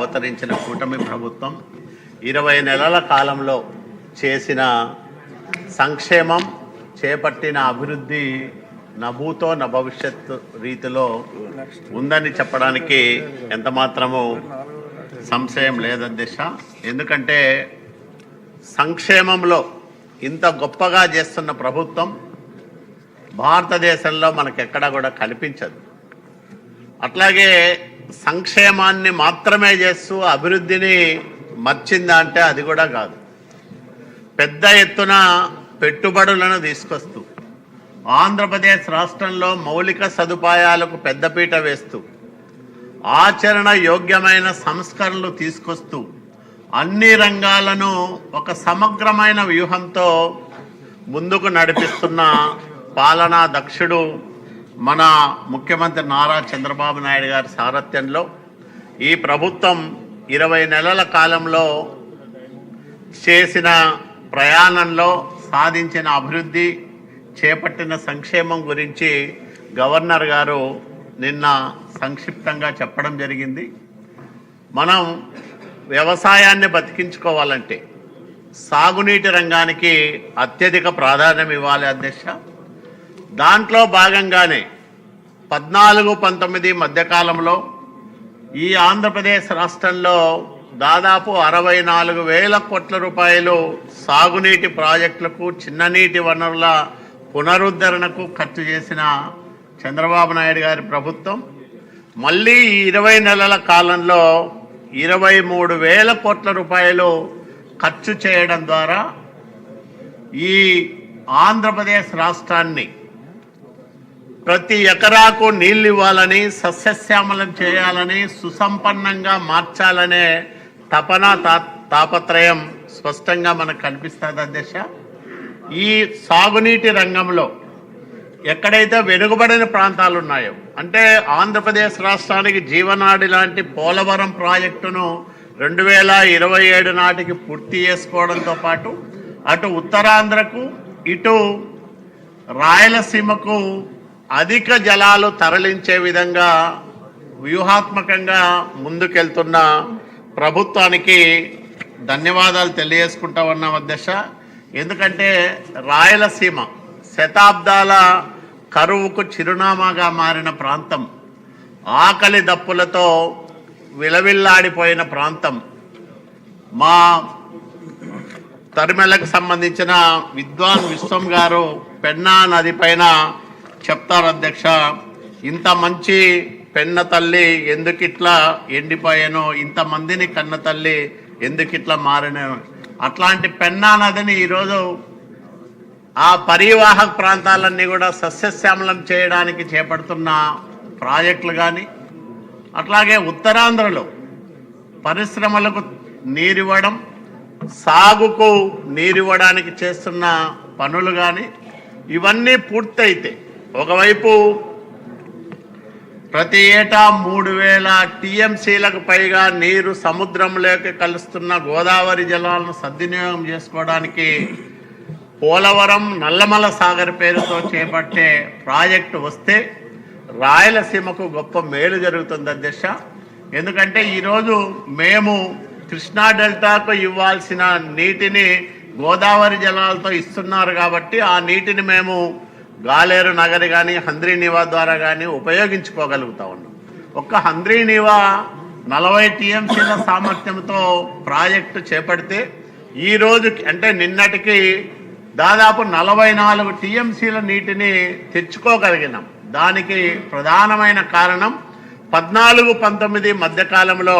అవతరించిన కూటమి ప్రభుత్వం 20 నెలల కాలంలో చేసిన సంక్షేమం, చేపట్టిన అభివృద్ధి నభూతో నభవిష్యత్ రీతిలో ఉందని చెప్పడానికి ఎంత మాత్రము సంశయం లేదధ్యక్ష. ఎందుకంటే సంక్షేమంలో ఇంత గొప్పగా చేస్తున్న ప్రభుత్వం భారతదేశంలో మనకెక్కడా కూడా కనిపించదు. అట్లాగే సంక్షేమాన్ని మాత్రమే చేస్తూ అభివృద్ధిని మర్చిందా అంటే అది కూడా కాదు. పెద్ద ఎత్తున పెట్టుబడులను తీసుకొస్తూ ఆంధ్రప్రదేశ్ రాష్ట్రంలో మౌలిక సదుపాయాలకు పెద్దపీట వేస్తూ ఆచరణ యోగ్యమైన సంస్కరణలు తీసుకొస్తూ అన్ని రంగాలను ఒక సమగ్రమైన వ్యూహంతో ముందుకు నడిపిస్తున్న పాలనా దక్షుడు మన ముఖ్యమంత్రి నారా చంద్రబాబు నాయుడు గారి సారథ్యంలో ఈ ప్రభుత్వం 20 నెలల కాలంలో చేసిన ప్రయాణంలో సాధించిన అభివృద్ధి, చేపట్టిన సంక్షేమం గురించి గవర్నర్ గారు నిన్న సంక్షిప్తంగా చెప్పడం జరిగింది. మనం వ్యవసాయాన్ని బతికించుకోవాలంటే సాగునీటి రంగానికి అత్యధిక ప్రాధాన్యం ఇవ్వాలి అధ్యక్ష. దాంట్లో భాగంగానే 14-19 మధ్యకాలంలో ఈ ఆంధ్రప్రదేశ్ రాష్ట్రంలో దాదాపు 64,000 కోట్ల రూపాయలు సాగునీటి ప్రాజెక్టులకు, చిన్ననీటి వనరుల పునరుద్ధరణకు ఖర్చు చేసిన చంద్రబాబు నాయుడు గారి ప్రభుత్వం మళ్ళీ ఈ 20 నెలల కాలంలో 23,000 కోట్ల రూపాయలు ఖర్చు చేయడం ద్వారా ఈ ఆంధ్రప్రదేశ్ రాష్ట్రాన్ని ప్రతి ఎకరాకు నీళ్ళు ఇవ్వాలని, సస్యశ్యామలం చేయాలని, సుసంపన్నంగా మార్చాలనే తపన తాపత్రయం స్పష్టంగా మనకు కనిపిస్తుంది అధ్యక్ష. ఈ సాగునీటి రంగంలో ఎక్కడైతే వెనుకబడిన ప్రాంతాలు ఉన్నాయో, అంటే ఆంధ్రప్రదేశ్ రాష్ట్రానికి జీవనాడి లాంటి పోలవరం ప్రాజెక్టును 2027 నాటికి పూర్తి చేసుకోవడంతో పాటు అటు ఉత్తరాంధ్రకు ఇటు రాయలసీమకు అధిక జలాలు తరలించే విధంగా వ్యూహాత్మకంగా ముందుకెళ్తున్న ప్రభుత్వానికి ధన్యవాదాలు తెలియజేసుకుంటా ఉన్నాం అధ్యక్ష. ఎందుకంటే రాయలసీమ శతాబ్దాల కరువుకు చిరునామాగా మారిన ప్రాంతం, ఆకలి దప్పులతో విలవిల్లాడిపోయిన ప్రాంతం. మా తరిమెలకు సంబంధించిన విద్వాన్ విశ్వం గారు పెన్నా నది పైన చెప్తారు అధ్యక్ష, ఇంత మంచి పెన్న తల్లి ఎందుకిట్లా ఎండిపోయానో, ఇంతమందిని కన్న తల్లి ఎందుకిట్లా మారినో. అట్లాంటి పెన్నా నదిని ఈరోజు ఆ పరివాహక ప్రాంతాలన్నీ కూడా సస్యశ్యామలం చేయడానికి చేపడుతున్న ప్రాజెక్టులు కానీ, అట్లాగే ఉత్తరాంధ్రలో పరిశ్రమలకు నీరివ్వడం, సాగుకు నీరివ్వడానికి చేస్తున్న పనులు కానీ ఇవన్నీ పూర్తయితే ఒకవైపు ప్రతి ఏటా 3,000 టీఎంసీలకు పైగా నీరు సముద్రంలోకి కలుస్తున్న గోదావరి జలాలను సద్వినియోగం చేసుకోవడానికి పోలవరం నల్లమల సాగర్ పేరుతో చేపట్టే ప్రాజెక్టు వస్తే రాయలసీమకు గొప్ప మేలు జరుగుతుంది అధ్యక్ష. ఎందుకంటే ఈరోజు మేము కృష్ణా డెల్టాకు ఇవ్వాల్సిన నీటిని గోదావరి జలాలతో ఇస్తున్నారు కాబట్టి ఆ నీటిని మేము గాలేరు నగరి కానీ హంద్రీనీవా ద్వారా కానీ ఉపయోగించుకోగలుగుతా ఉన్నాం. ఒక్క హంద్రీనీవా 40 టీఎంసీల సామర్థ్యంతో ప్రాజెక్టు చేపడితే ఈ రోజుకి అంటే నిన్నటికి దాదాపు 44 టీఎంసీల నీటిని తెచ్చుకోగలిగినాం. దానికి ప్రధానమైన కారణం 14-19 మధ్యకాలంలో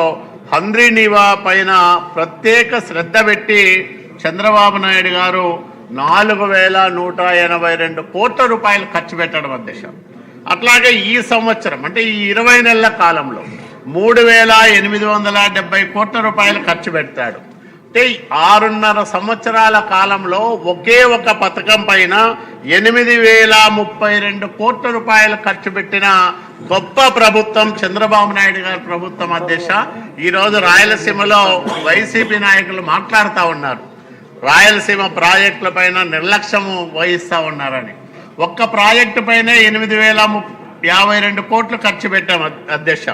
హంద్రీనీవా పైన ప్రత్యేక శ్రద్ధ పెట్టి చంద్రబాబు నాయుడు గారు 4,182 కోట్ల రూపాయలు ఖర్చు పెట్టడం అధ్యక్ష. అట్లాగే ఈ సంవత్సరం అంటే ఈ 20 నెలల కాలంలో 3,870 కోట్ల రూపాయలు ఖర్చు పెడతాడు. అంటే 6.5 సంవత్సరాల కాలంలో ఒకే ఒక పథకం పైన 8,032 కోట్ల రూపాయలు ఖర్చు పెట్టిన గొప్ప ప్రభుత్వం చంద్రబాబు నాయుడు గారి ప్రభుత్వం అధ్యక్ష. ఈరోజు రాయలసీమలో వైసీపీ నాయకులు మాట్లాడుతూ ఉన్నారు, రాయలసీమ ప్రాజెక్టుల పైన నిర్లక్ష్యము వహిస్తూ ఉన్నారని. ఒక్క ప్రాజెక్టు పైనే 8,052 కోట్లు ఖర్చు పెట్టాం అధ్యక్ష.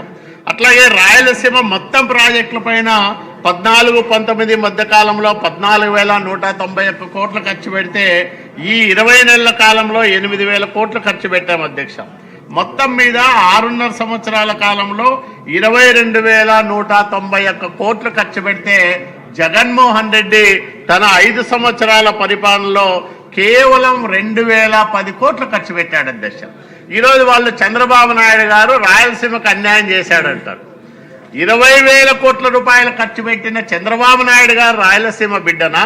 అట్లాగే రాయలసీమ మొత్తం ప్రాజెక్టుల పైన 14-19 మధ్య కాలంలో 14,191 కోట్లు ఖర్చు పెడితే ఈ 20 నెలల కాలంలో 8,000 కోట్లు ఖర్చు పెట్టాం అధ్యక్ష. మొత్తం మీద 6.5 సంవత్సరాల కాలంలో 22,191 కోట్లు ఖర్చు పెడితే జగన్మోహన్ రెడ్డి తన 5 సంవత్సరాల పరిపాలనలో కేవలం 2,010 కోట్లు ఖర్చు పెట్టాడు అధ్యక్ష. ఈరోజు వాళ్ళు చంద్రబాబు నాయుడు గారు రాయలసీమకు అన్యాయం చేశాడంటారు. 20,000 కోట్ల రూపాయలు ఖర్చు పెట్టిన చంద్రబాబు నాయుడు గారు రాయలసీమ బిడ్డన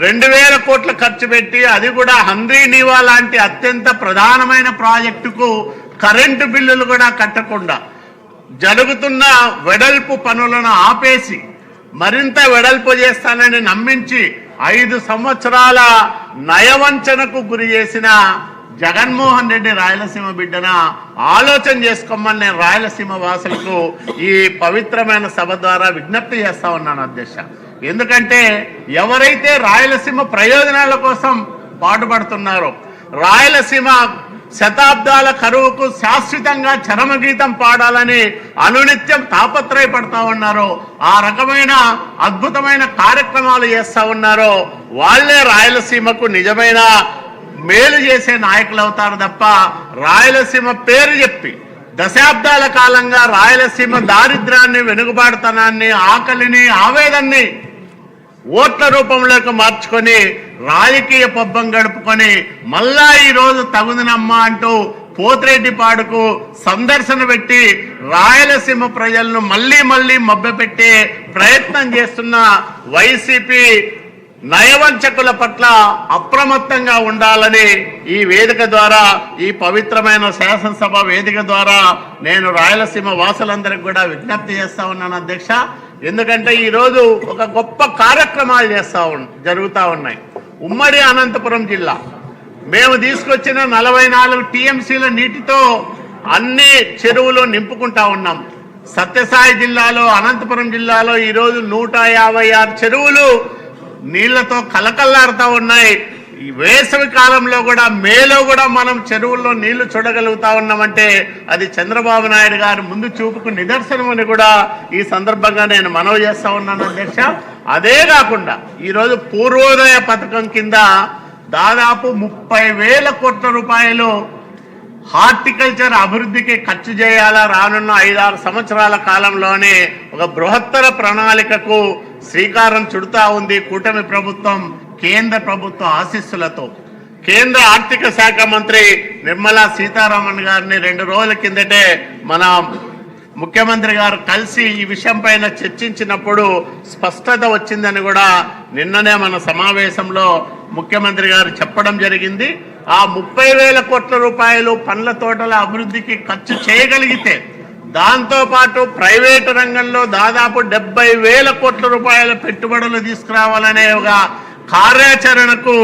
2,000 కోట్లు ఖర్చు పెట్టి అది కూడా హంద్రీ నీవా లాంటి అత్యంత ప్రధానమైన ప్రాజెక్టుకు కరెంటు బిల్లులు కూడా కట్టకుండా జరుగుతున్న వెడల్పు పనులను ఆపేసి మరింత వెడల్పు చేస్తానని నమ్మించి 5 సంవత్సరాల నయవంచనకు గురి చేసిన జగన్మోహన్ రెడ్డి రాయలసీమ బిడ్డన ఆలోచన చేసుకోమని నేను రాయలసీమ వాసులకు ఈ పవిత్రమైన సభ ద్వారా విజ్ఞప్తి చేస్తా ఉన్నాను అధ్యక్ష. ఎందుకంటే ఎవరైతే రాయలసీమ ప్రయోజనాల కోసం పాటుపడుతున్నారో, రాయలసీమ శతాబ్దాల కరువుకు శాశ్వతంగా చరమగీతం పాడాలని అనునిత్యం తాపత్రయపడతా ఉన్నారో, ఆ రకమైన అద్భుతమైన కార్యక్రమాలు చేస్తా ఉన్నారో వాళ్లే రాయలసీమకు నిజమైన మేలు చేసే నాయకులు అవుతారు తప్ప రాయలసీమ పేరు చెప్పి దశాబ్దాల కాలంగా రాయలసీమ దారిద్ర్యాన్ని, వెనుకబాటుతనాన్ని, ఆకలిని, ఆవేదన్ని ఓట్ల రూపంలోకి మార్చుకొని రాజకీయ పబ్బం గడుపుకొని మళ్ళా ఈరోజు తగుదనమ్మ అంటూ పోతిరెడ్డిపాడుకు సందర్శన పెట్టి రాయలసీమ ప్రజలను మళ్ళీ మభ్యపెట్టే ప్రయత్నం చేస్తున్న వైసీపీ నయవంచకుల పట్ల అప్రమత్తంగా ఉండాలని ఈ వేదిక ద్వారా, ఈ పవిత్రమైన శాసనసభ వేదిక ద్వారా నేను రాయలసీమ వాసులందరికీ కూడా విజ్ఞప్తి చేస్తా ఉన్నాను అధ్యక్ష. ఎందుకంటే ఈరోజు ఒక గొప్ప కార్యక్రమాలు జరుగుతూ ఉన్నాయి. ఉమ్మడి అనంతపురం జిల్లా మేము తీసుకొచ్చిన 44 టీఎంసీల నీటితో అన్ని చెరువులు నింపుకుంటా ఉన్నాం. సత్యసాయి జిల్లాలో, అనంతపురం జిల్లాలో ఈరోజు 156 చెరువులు నీళ్లతో కలకల్లాడుతూ ఉన్నాయి. ఈ వేసవి కాలంలో కూడా, మేలో కూడా మనం చెరువుల్లో నీళ్లు చూడగలుగుతా ఉన్నామంటే అది చంద్రబాబు నాయుడు గారు ముందు చూపుకు నిదర్శనం అని కూడా ఈ సందర్భంగా నేను మనవి చేస్తా ఉన్నాను అధ్యక్ష. అదే కాకుండా ఈరోజు పూర్వోదయ పథకం కింద దాదాపు 30,000 కోట్ల రూపాయలు హార్టికల్చర్ అభివృద్ధికి ఖర్చు చేయాలా రానున్న 5-6 సంవత్సరాల కాలంలోనే ఒక బృహత్తర ప్రణాళికకు శ్రీకారం చుడుతా ఉంది కూటమి ప్రభుత్వం, కేంద్ర ప్రభుత్వ ఆశీస్సులతో. కేంద్ర ఆర్థిక శాఖ మంత్రి నిర్మలా సీతారామన్ గారిని 2 రోజుల కిందటే మన ముఖ్యమంత్రి గారు కలిసి ఈ విషయం పైన చర్చించినప్పుడు స్పష్టత వచ్చిందని కూడా నిన్ననే మన సమావేశంలో ముఖ్యమంత్రి గారు చెప్పడం జరిగింది. ఆ 30,000 కోట్ల రూపాయలు పండ్ల తోటల అభివృద్ధికి ఖర్చు చేయగలిగితే దాంతోపాటు ప్రైవేటు రంగంలో దాదాపు 70,000 కోట్ల రూపాయల పెట్టుబడులు తీసుకురావాలనే ఒక కార్యాచరణకు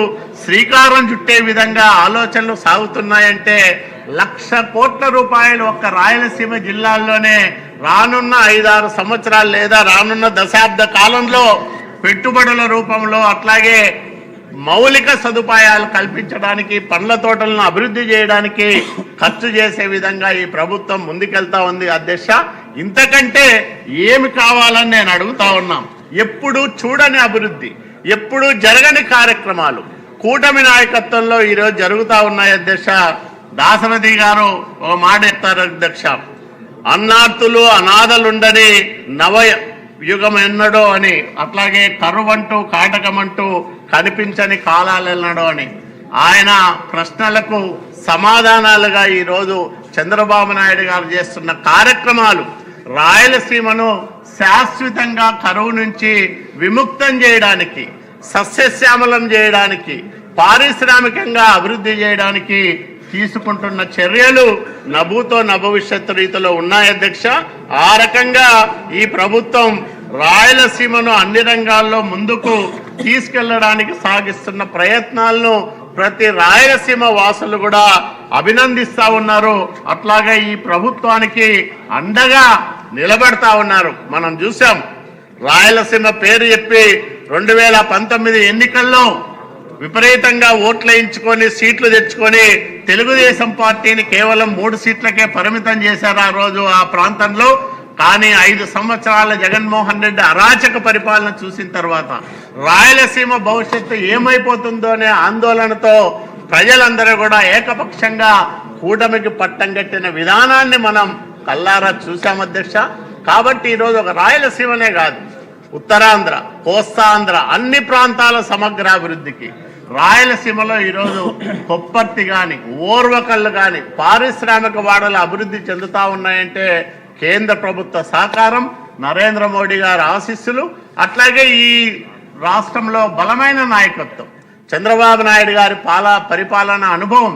శ్రీకారం చుట్టే విధంగా ఆలోచనలు సాగుతున్నాయంటే 1,00,000 కోట్ల రూపాయలు ఒక్క రాయలసీమ జిల్లాల్లోనే రానున్న 5-6 సంవత్సరాలు లేదా రానున్న దశాబ్ద కాలంలో పెట్టుబడుల రూపంలో, అట్లాగే మౌలిక సదుపాయాలు కల్పించడానికి, పండ్ల తోటలను అభివృద్ధి చేయడానికి ఖర్చు చేసే విధంగా ఈ ప్రభుత్వం ముందుకెళ్తా ఉంది అధ్యక్ష. ఇంతకంటే ఏమి కావాలని నేను అడుగుతా ఉన్నాం. ఎప్పుడు చూడని అభివృద్ధి, ఎప్పుడు జరగని కార్యక్రమాలు కూటమి నాయకత్వంలో ఈరోజు జరుగుతూ ఉన్నాయి అధ్యక్ష. దాశరథి గారు ఒక మాట చెప్తారు అధ్యక్ష, అన్నార్తులు అనాథలుండని నవ యుగం ఎన్నడో అని, అట్లాగే కరువంటూ కాటకమంటూ కనిపించని కాలాలెన్నడో అని. ఆయన ప్రశ్నలకు సమాధానాలుగా ఈరోజు చంద్రబాబు నాయుడు గారు చేస్తున్న కార్యక్రమాలు రాయలసీమను శాశ్వతంగా కరువు నుంచి విముక్తం చేయడానికి, సస్యశ్యామలం చేయడానికి, పారిశ్రామికంగా అభివృద్ధి చేయడానికి తీసుకుంటున్న చర్యలు నభూతో నభవిష్యత్తు రీతిలో ఉన్నాయి అధ్యక్ష. ఆ రకంగా ఈ ప్రభుత్వం రాయలసీమను అన్ని రంగాల్లో ముందుకు తీసుకెళ్లడానికి సాగిస్తున్న ప్రయత్నాలను ప్రతి రాయలసీమ వాసులు కూడా అభినందిస్తా ఉన్నారు. అట్లాగే ఈ ప్రభుత్వానికి అండగా నిలబడతా ఉన్నారు. మనం చూసాం, రాయలసీమ పేరు చెప్పి 2019 ఎన్నికల్లో విపరీతంగా ఓట్లేయించుకొని సీట్లు తెచ్చుకొని తెలుగుదేశం పార్టీని కేవలం 3 సీట్లకే పరిమితం చేశారు ఆ రోజు ఆ ప్రాంతంలో. కానీ 5 సంవత్సరాల జగన్మోహన్ రెడ్డి అరాచక పరిపాలన చూసిన తర్వాత రాయలసీమ భవిష్యత్తు ఏమైపోతుందో అనే ఆందోళనతో ప్రజలందరూ కూడా ఏకపక్షంగా కూటమికి పట్టం కట్టిన విధానాన్ని మనం కల్లారా చూసాం అధ్యక్ష. కాబట్టి ఈరోజు ఒక రాయలసీమనే కాదు, ఉత్తరాంధ్ర, కోస్తాంధ్ర అన్ని ప్రాంతాల సమగ్రాభివృద్ధికి రాయలసీమలో ఈరోజు కొప్పర్తి కానీ, ఓర్వకల్లు కానీ పారిశ్రామిక వాడలు అభివృద్ధి చెందుతా ఉన్నాయంటే కేంద్ర ప్రభుత్వ సహకారం, నరేంద్ర మోడీ గారి ఆశీస్సులు, అట్లాగే ఈ రాష్ట్రంలో బలమైన నాయకత్వం, చంద్రబాబు నాయుడు గారి పరిపాలన అనుభవం,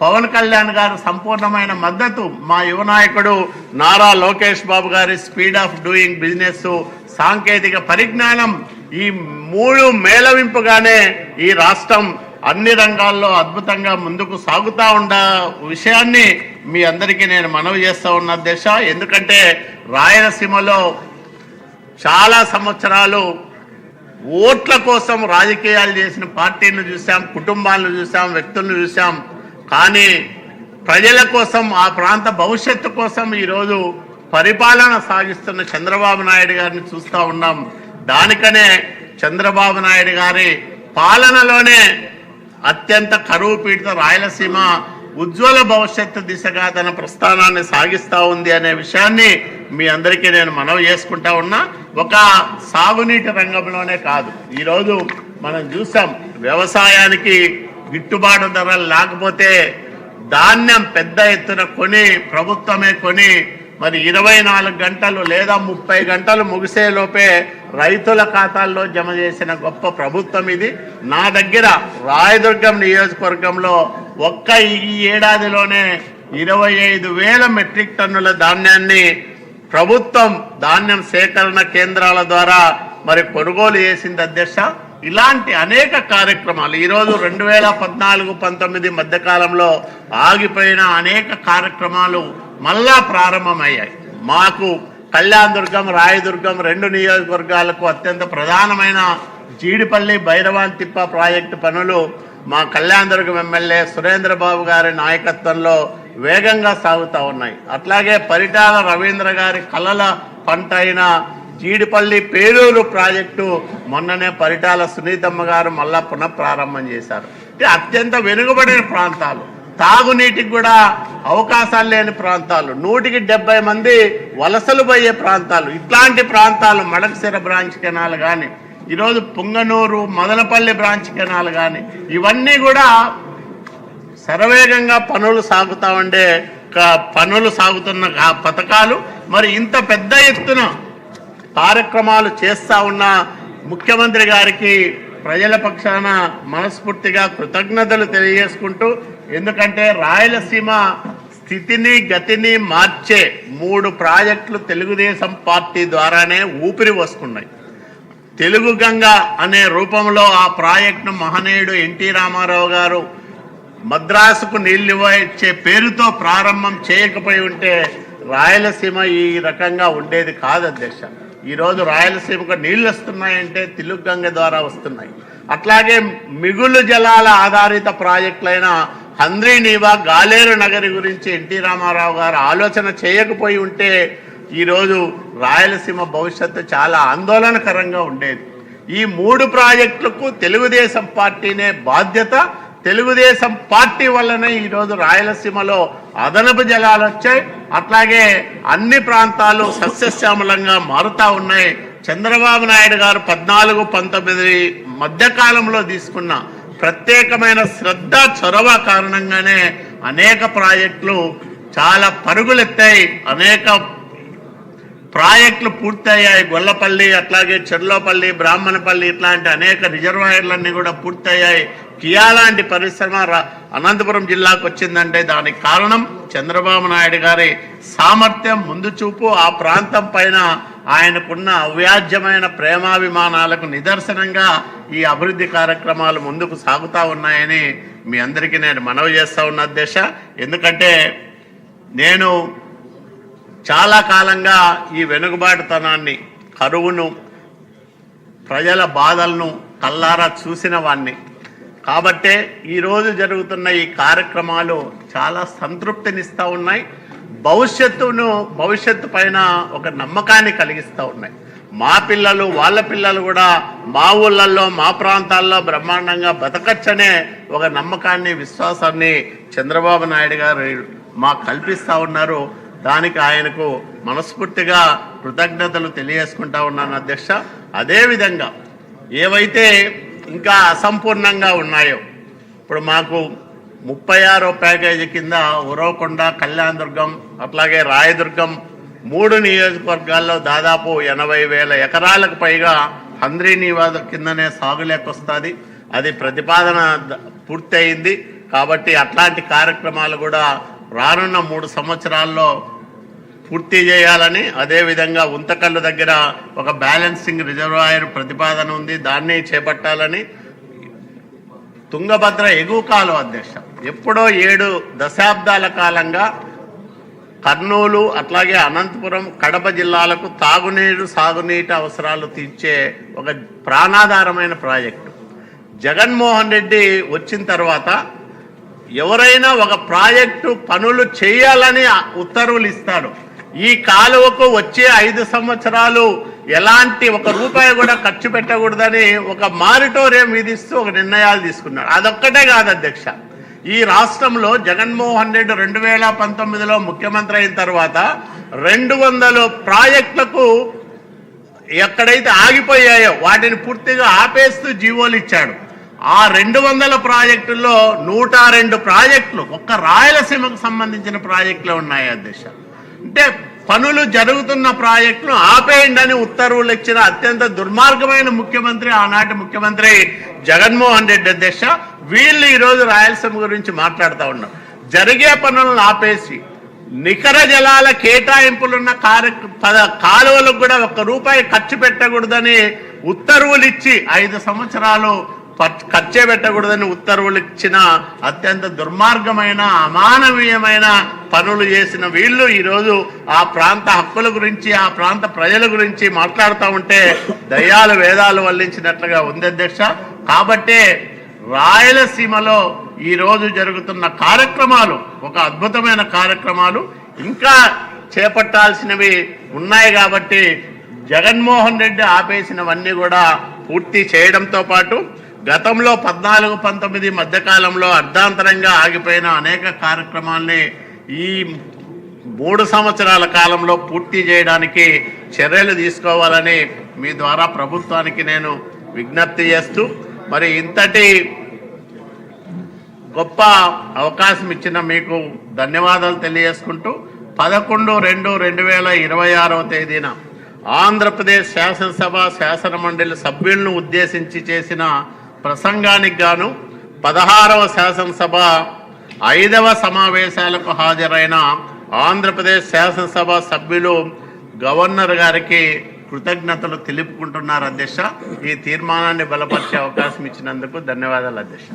పవన్ కళ్యాణ్ గారు సంపూర్ణమైన మద్దతు, మా యువ నాయకుడు నారా లోకేష్ బాబు గారి స్పీడ్ ఆఫ్ డూయింగ్ బిజినెస్, సాంకేతిక పరిజ్ఞానం, ఈ 3 మేళవింపుగానే ఈ రాష్ట్రం అన్ని రంగాల్లో అద్భుతంగా ముందుకు సాగుతూ ఉన్న విషయాన్ని మీ అందరికీ నేను మనవి చేస్తూ ఉన్న అధ్యక్ష. ఎందుకంటే రాయలసీమలో చాలా సంవత్సరాలు ఓట్ల కోసం రాజకీయాలు చేసిన పార్టీలను చూసాం, కుటుంబాలను చూసాం, వ్యక్తులను చూసాం. కానీ ప్రజల కోసం, ఆ ప్రాంత భవిష్యత్తు కోసం ఈరోజు పరిపాలన సాగిస్తున్న చంద్రబాబు నాయుడు గారిని చూస్తూ ఉన్నాం. దానికనే చంద్రబాబు నాయుడు గారి పాలనలోనే అత్యంత కరువు పీడిత రాయలసీమ ఉజ్వల భవిష్యత్తు దిశగా తన ప్రస్థానాన్ని సాగిస్తూ ఉంది అనే విషయాన్ని మీ అందరికీ నేను మనవి చేసుకుంటా ఉన్నా. ఒక సాగునీటి రంగంలోనే కాదు, ఈరోజు మనం చూసాం వ్యవసాయానికి గిట్టుబాటు ధరలు లేకపోతే ధాన్యం పెద్ద ఎత్తున కొని ప్రభుత్వమే కొని మరి 24 గంటలు లేదా 30 గంటలు ముగిసే లోపే రైతుల ఖాతాల్లో జమ చేసిన గొప్ప ప్రభుత్వం ఇది. నా దగ్గర రాయదుర్గం నియోజకవర్గంలో ఒక్క ఈ ఏడాదిలోనే 25,000 మెట్రిక్ టన్నుల ధాన్యాన్ని ప్రభుత్వం ధాన్యం సేకరణ కేంద్రాల ద్వారా మరి కొనుగోలు చేసింది అధ్యక్ష. ఇలాంటి అనేక కార్యక్రమాలు ఈరోజు 2014-19 మధ్యకాలంలో ఆగిపోయిన అనేక కార్యక్రమాలు మళ్ళా ప్రారంభమయ్యాయి. మాకు కళ్యాణదుర్గం, రాయదుర్గం 2 నియోజకవర్గాలకు అత్యంత ప్రధానమైన జీడిపల్లి భైరవాంతిప్ప ప్రాజెక్టు పనులు మా కళ్యాణదుర్గం ఎమ్మెల్యే సురేంద్రబాబు గారి నాయకత్వంలో వేగంగా సాగుతూ ఉన్నాయి. అట్లాగే పరిటాల రవీంద్ర గారి కలల పంట అయిన జీడిపల్లి పేరూరు ప్రాజెక్టు మొన్ననే పరిటాల సునీతమ్మ గారు మళ్ళా పునఃప్రారంభం చేశారు. అత్యంత వెనుకబడిన ప్రాంతాలు, తాగునీటికి కూడా అవకాశాలు లేని ప్రాంతాలు, 170 మంది వలసలు పోయే ప్రాంతాలు, ఇట్లాంటి ప్రాంతాలు మడకసిర బ్రాంచ్ కెనాల్ కానీ, ఈరోజు పుంగనూరు మదనపల్లి బ్రాంచ్ కెనాల్ కానీ, ఇవన్నీ కూడా శరవేగంగా పనులు సాగుతున్న పథకాలు. మరి ఇంత పెద్ద ఎత్తున కార్యక్రమాలు చేస్తా ఉన్న ముఖ్యమంత్రి గారికి ప్రజల పక్షాన మనస్ఫూర్తిగా కృతజ్ఞతలు తెలియజేసుకుంటూ, ఎందుకంటే రాయలసీమ స్థితిని గతిని మార్చే 3 ప్రాజెక్టులు తెలుగుదేశం పార్టీ ద్వారానే ఊపిరి వస్తున్నాయి. తెలుగు గంగ అనే రూపంలో ఆ ప్రాజెక్టును మహనీయుడు ఎన్టీ రామారావు గారు మద్రాసుకు నీళ్లు ఇచ్చే పేరుతో ప్రారంభం చేయకపోయి ఉంటే రాయలసీమ ఈ రకంగా ఉండేది కాదు అధ్యక్ష. ఈరోజు రాయలసీమకు నీళ్లు వస్తున్నాయంటే తెలుగు గంగ ద్వారా వస్తున్నాయి. అట్లాగే మిగులు జలాల ఆధారిత ప్రాజెక్టులైన హంద్రీనీవా, గాలేరు నగరి గురించి ఎన్టీ రామారావు గారు ఆలోచన చేయకపోయి ఉంటే ఈరోజు రాయలసీమ భవిష్యత్తు చాలా ఆందోళనకరంగా ఉండేది. ఈ 3 ప్రాజెక్టులకు తెలుగుదేశం పార్టీనే బాధ్యత. తెలుగుదేశం పార్టీ వల్లనే ఈరోజు రాయలసీమలో అదనపు జలాలు వచ్చాయి. అట్లాగే అన్ని ప్రాంతాలు సస్యశ్యామలంగా మారుతా ఉన్నాయి. చంద్రబాబు నాయుడు గారు 14-19 మధ్యకాలంలో తీసుకున్న ప్రత్యేకమైన శ్రద్ధ, చొరవ కారణంగానే అనేక ప్రాజెక్టులు చాలా పరుగులెత్తాయి, అనేక ప్రాజెక్టులు పూర్తయ్యాయి. గొల్లపల్లి, అట్లాగే చెర్లోపల్లి, బ్రాహ్మణపల్లి ఇట్లాంటి అనేక రిజర్వాయర్లన్నీ కూడా పూర్తయ్యాయి. కియా లాంటి పరిశ్రమ అనంతపురం జిల్లాకు వచ్చిందంటే దానికి కారణం చంద్రబాబు నాయుడు గారి సామర్థ్యం, ముందు చూపు, ఆ ప్రాంతం పైన ఆయనకున్న అవ్యాజ్యమైన ప్రేమాభిమానాలకు నిదర్శనంగా ఈ అభివృద్ధి కార్యక్రమాలు ముందుకు సాగుతూ ఉన్నాయని మీ అందరికీ నేను మనవి చేస్తూ ఉన్న అధ్యక్ష. ఎందుకంటే నేను చాలా కాలంగా ఈ వెనుకబాటుతనాన్ని, కరువును, ప్రజల బాధలను కల్లారా చూసిన వాణ్ణి. కాబట్టే ఈరోజు జరుగుతున్న ఈ కార్యక్రమాలు చాలా సంతృప్తినిస్తూ ఉన్నాయి. భవిష్యత్తు పైన ఒక నమ్మకాన్ని కలిగిస్తూ ఉన్నాయి. మా పిల్లలు వాళ్ళ పిల్లలు కూడా మా ఊళ్ళల్లో మా ప్రాంతాల్లో బ్రహ్మాండంగా బతకచ్చనే ఒక నమ్మకాన్ని విశ్వాసాన్ని చంద్రబాబు నాయుడు గారు మాకు కల్పిస్తూ ఉన్నారు. దానికి ఆయనకు మనస్ఫూర్తిగా కృతజ్ఞతలు తెలియజేసుకుంటా ఉన్నాను అధ్యక్ష. అదేవిధంగా ఏవైతే ఇంకా అసంపూర్ణంగా ఉన్నాయో, ఇప్పుడు మాకు 36వ ప్యాకేజీ కింద ఉరవకొండ, కళ్యాణదుర్గం, అట్లాగే రాయదుర్గం 3 నియోజకవర్గాల్లో దాదాపు 80,000 ఎకరాలకు పైగా హంద్రీ నివాద కిందనే సాగులేక వస్తుంది. అది ప్రతిపాదన పూర్తి అయింది. కాబట్టి అట్లాంటి కార్యక్రమాలు కూడా రానున్న 3 సంవత్సరాల్లో పూర్తి చేయాలని, అదేవిధంగా ఉంతకల్లు దగ్గర ఒక బ్యాలెన్సింగ్ రిజర్వాయర్ ప్రతిపాదన ఉంది, దాన్ని చేపట్టాలని. తుంగభద్ర ఎగువ కాలువ అధ్యక్ష ఎప్పుడో 7 దశాబ్దాల కాలంగా కర్నూలు అట్లాగే అనంతపురం, కడప జిల్లాలకు తాగునీరు సాగునీటి అవసరాలు తీర్చే ఒక ప్రాణాధారమైన ప్రాజెక్టు. జగన్మోహన్ రెడ్డి వచ్చిన తర్వాత ఎవరైనా ఒక ప్రాజెక్టు పనులు చేయాలని ఉత్తర్వులు ఇస్తాడు. ఈ కాలువకు వచ్చే 5 సంవత్సరాలు ఎలాంటి ఒక రూపాయి కూడా ఖర్చు పెట్టకూడదని ఒక మారిటోరియం విధిస్తూ ఒక నిర్ణయాలు తీసుకున్నాడు. అదొక్కటే కాదు అధ్యక్ష, ఈ రాష్ట్రంలో జగన్మోహన్ రెడ్డి 2019లో ముఖ్యమంత్రి అయిన తర్వాత 200 ప్రాజెక్టులకు ఎక్కడైతే ఆగిపోయాయో వాటిని పూర్తిగా ఆపేస్తూ జీవోలు ఇచ్చాడు. ఆ 200 ప్రాజెక్టుల్లో 102 ప్రాజెక్టులు ఒక్క రాయలసీమకు సంబంధించిన ప్రాజెక్టులు ఉన్నాయి అధ్యక్ష. అంటే పనులు జరుగుతున్న ప్రాజెక్టును ఆపేయండి అని ఉత్తర్వులు ఇచ్చిన అత్యంత దుర్మార్గమైన ముఖ్యమంత్రి ఆనాటి ముఖ్యమంత్రి జగన్మోహన్ రెడ్డి అధ్యక్ష. వీళ్ళు ఈరోజు రాయలసీమ గురించి మాట్లాడుతూ ఉన్నారు. జరిగే పనులను ఆపేసి నికర జలాల కేటాయింపులున్న కాలువలకు కూడా 1 రూపాయి ఖర్చు పెట్టకూడదని ఉత్తర్వులు ఇచ్చి 5 సంవత్సరాలు ఖర్చే పెట్టకూడదని ఉత్తర్వులు ఇచ్చిన అత్యంత దుర్మార్గమైన అమానవీయమైన పనులు చేసిన వీళ్ళు ఈరోజు ఆ ప్రాంత హక్కుల గురించి, ఆ ప్రాంత ప్రజల గురించి మాట్లాడుతూ ఉంటే దయ్యాలు వేదాలు వల్లించినట్లుగా ఉంది అధ్యక్ష. కాబట్టే రాయలసీమలో ఈరోజు జరుగుతున్న కార్యక్రమాలు ఒక అద్భుతమైన కార్యక్రమాలు ఇంకా చేపట్టాల్సినవి ఉన్నాయి. కాబట్టి జగన్మోహన్ రెడ్డి ఆపేసినవన్నీ కూడా పూర్తి చేయడంతో పాటు గతంలో 14-19 మధ్యకాలంలో అర్ధాంతరంగా ఆగిపోయిన అనేక కార్యక్రమాల్ని ఈ 3 సంవత్సరాల కాలంలో పూర్తి చేయడానికి చర్యలు తీసుకోవాలని మీ ద్వారా ప్రభుత్వానికి నేను విజ్ఞప్తి చేస్తూ, మరి ఇంతటి గొప్ప అవకాశం ఇచ్చిన మీకు ధన్యవాదాలు తెలియజేసుకుంటూ 11/2/2026వ తేదీన ఆంధ్రప్రదేశ్ శాసనసభ శాసనమండలి సభ్యులను ఉద్దేశించి చేసిన ప్రసంగానికి గాను 16వ శాసనసభ 5వ సమావేశాలకు హాజరైన ఆంధ్రప్రదేశ్ శాసనసభ సభ్యులు గవర్నర్ గారికి కృతజ్ఞతలు తెలుపుకుంటున్నారు అధ్యక్ష. ఈ తీర్మానాన్ని బలపరిచే అవకాశం ఇచ్చినందుకు ధన్యవాదాలు అధ్యక్ష.